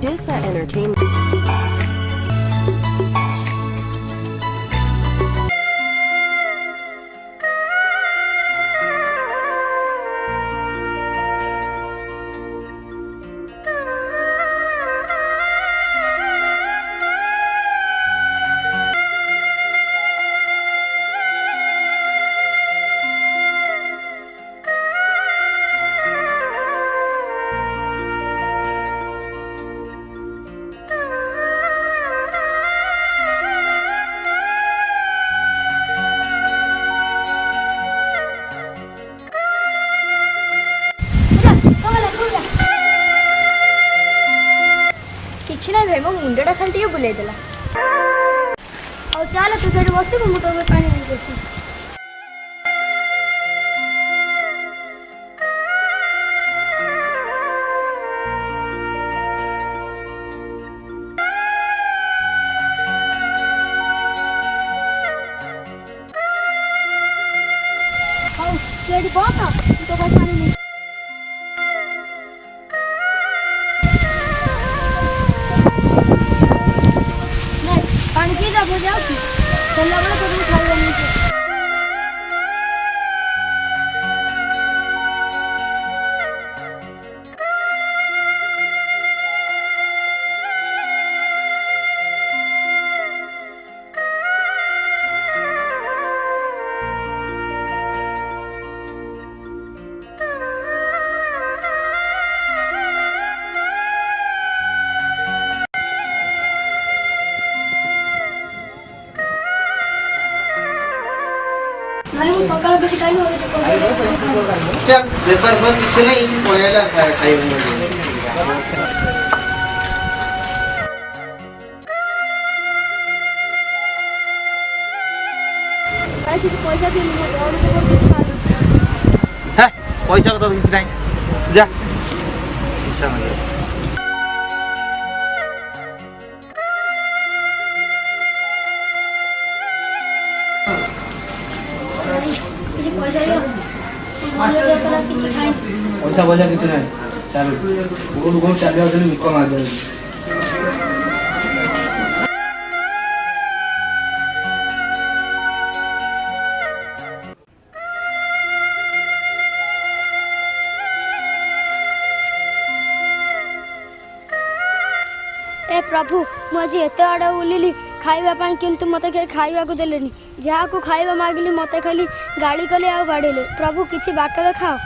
Medusa Entertainment. କିଛି ନାହିଁ ଭାଇ ମୋ ମୁଣ୍ଡଟା ଖାଲି ଟିକେ ବୁଲେଇ ଦେଲା। ଆଉ ଚାଲ ତୁ ସେଠି ବସିବୁ ମୁଁ ତୋ ପାଇଁ ପାଣି ନେଇକି ଆସିବି। ହଉ ତୁ ଏଠି ବସ ମୁଁ ତୋ ପାଇଁ ପାଣି ନେଇ पानी पी जा हो जाओ चलना बड़ा तो खाई लेनी चाहिए। नहीं सकाळ किती टाइम होते चल पेपर पर पीछे नहीं पळायला टाइम भाई किसी पैसा दे नहीं और पेपर किसी पाल है पैसा तो किछ नहीं जा पैसा मांगे किसी पैसा दियो बोले लेकर किसी खाई पैसा बोला किछ नहीं चल गोल गोल चल जाओ निको मार दे ए प्रभु मुझे एत आड़े बुलिली खाइबा किंतु मत के खाइबा को देलेनी जहाँ को खाइबा मागिली मत खाली गाड़ी कले आ बाड़ेले प्रभु किछि बाट देखाओ।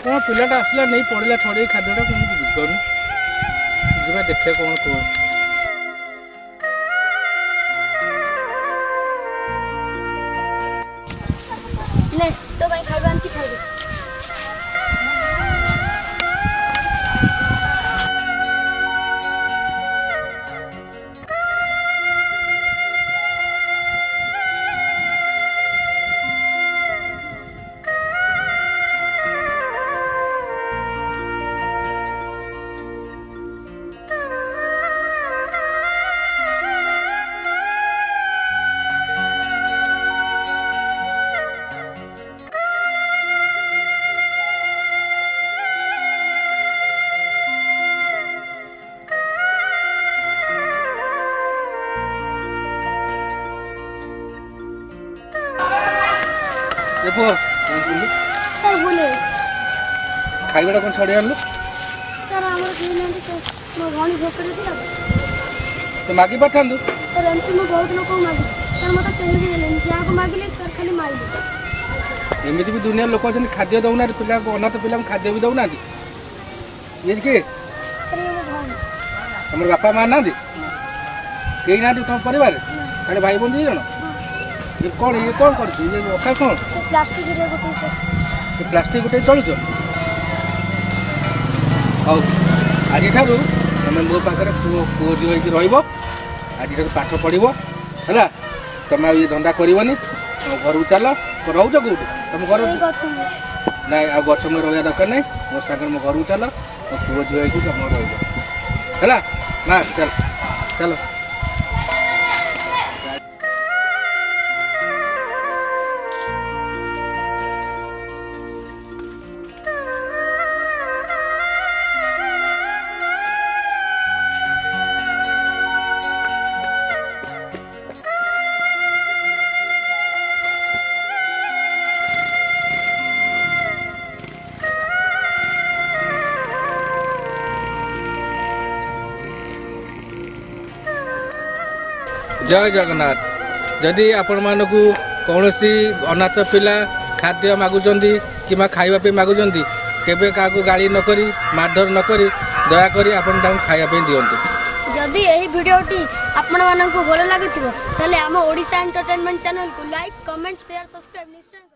कौन पिलाटा आसला नहीं पड़ा छड़े खाद्यटा कमी बुझपार जी देखिए कौन कह ने तो भाई खाइबा आंची खाइबे କୁହ ସାର୍ ଭୁଲେ ଖାଇବାଟା କ'ଣ ଛଡ଼େଇ ଆଣିଲୁ ସାର୍ ଆମର କେହି ନାହାନ୍ତି ସାର୍ ମୋ ଭଉଣୀ ଭୋକରେ ଥିଲା ତୁ ମାଗି ପାରିଥାନ୍ତୁ ସାର୍ ଏମିତି ମୁଁ ବହୁତ ଲୋକଙ୍କୁ ମାଗିଲି ସାର୍ ମୋତେ କେହି ବି ଦେଲେନି ଯାହାକୁ ମାଗିଲେ ସାର୍ ଖାଲି ମାରିଲେ ଏମିତି ବି ଦୁନିଆର ଲୋକ ଅଛନ୍ତି ଖାଦ୍ୟ ଦେଉନାହାନ୍ତି ପିଲାଙ୍କୁ ଅନାଥ ପିଲାଙ୍କୁ ଖାଦ୍ୟ ବି ଦେଉନାହାନ୍ତି ଇଏ କିଏ ସାର୍ ଇଏ ମୋ ଭଉଣୀ ତମର ବାପା ମା ନାହାନ୍ତି କେହି ନାହାନ୍ତି ତମ ପରିବାରରେ ଖାଲି ଭାଇ ଭଉଣୀ 2 ଜଣ ଇଏ କ'ଣ କରୁଛୁ ଇଏ ଅଖା କ'ଣ ସେ ପ୍ଲାଷ୍ଟିକରେ ଗୋଟେ ସାର୍ ଏ ପ୍ଲାଷ୍ଟିକ ଗୋଟେ ଚଳୁଛ ହଉ ଆଜିଠାରୁ ତମେ ମୋ ପାଖରେ ପୁଅ ଝିଅ ହେଇକି ରହିବ ଆଜିଠାରୁ ପାଠ ପଢ଼ିବ ହେଲା ତମେ ଆଉ ଇଏ ଧନ୍ଦା କରିବନି ତମ ଘରକୁ ଚାଲ ରହୁଛ କେଉଁଠି ତମ ଘର ଏଇ ଗଛ ମୂଳେ। ନାଇଁ ଆଉ ଗଛ ମୂଳେ ରହିବା ଦରକାର ନାହିଁ ମୋ ସାଙ୍ଗରେ ମୋ ଘରକୁ ଚାଲ ମୋ ପୁଅ ଝିଅ ହେଇକି ତମ ରହିବ ହେଲା ମା ଚାଲ ଚାଲ जय जगन्नाथ जदि आपण मानकु कौनसी अनाथ पिला खाद्य मागुचंदी किमा खाइबा पे मागुचंदी केबे काकू गाली न करी मारधर न करी दया करी आपण ताऊ खाइबा पे दियंतु जदि यही वीडियोटी आपण मानकु भल लागिथिबो ताले हम ओडिशा एंटरटेनमेंट चैनल को लाइक कमेंट शेयर सब्सक्राइब निश्चय